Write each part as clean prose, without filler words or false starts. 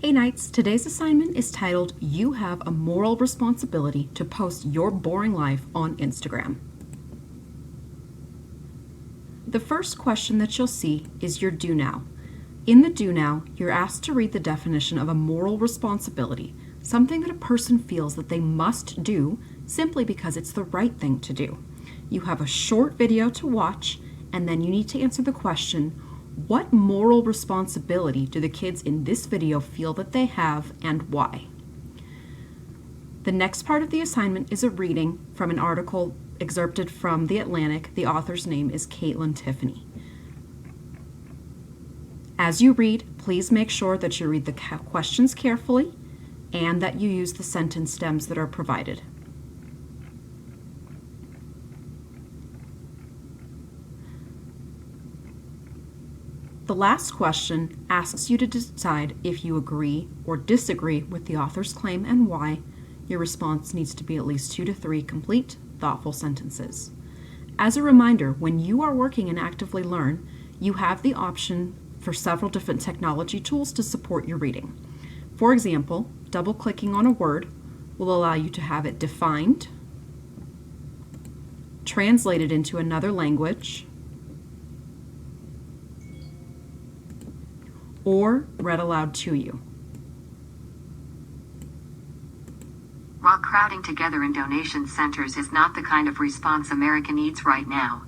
Hey Knights, today's assignment is titled, You Have a Moral Responsibility to Post Your Boring Life on Instagram. The first question that you'll see is your do now. In the do now, you're asked to read the definition of a moral responsibility, something that a person feels that they must do simply because it's the right thing to do. You have a short video to watch, and then you need to answer the question, what moral responsibility do the kids in this video feel that they have and why? The next part of the assignment is a reading from an article excerpted from The Atlantic. The author's name is Caitlin Tiffany. As you read, please make sure that you read the questions carefully and that you use the sentence stems that are provided. The last question asks you to decide if you agree or disagree with the author's claim and why. Your response needs to be at least 2 to 3 complete, thoughtful sentences. As a reminder, when you are working in Actively Learn, you have the option for several different technology tools to support your reading. For example, double-clicking on a word will allow you to have it defined, translated into another language, or read aloud to you. While crowding together in donation centers is not the kind of response America needs right now.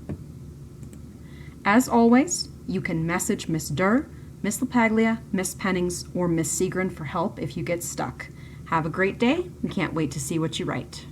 As always, you can message Miss Durr, Miss LaPaglia, Miss Pennings, or Miss Segrin for help if you get stuck. Have a great day. We can't wait to see what you write.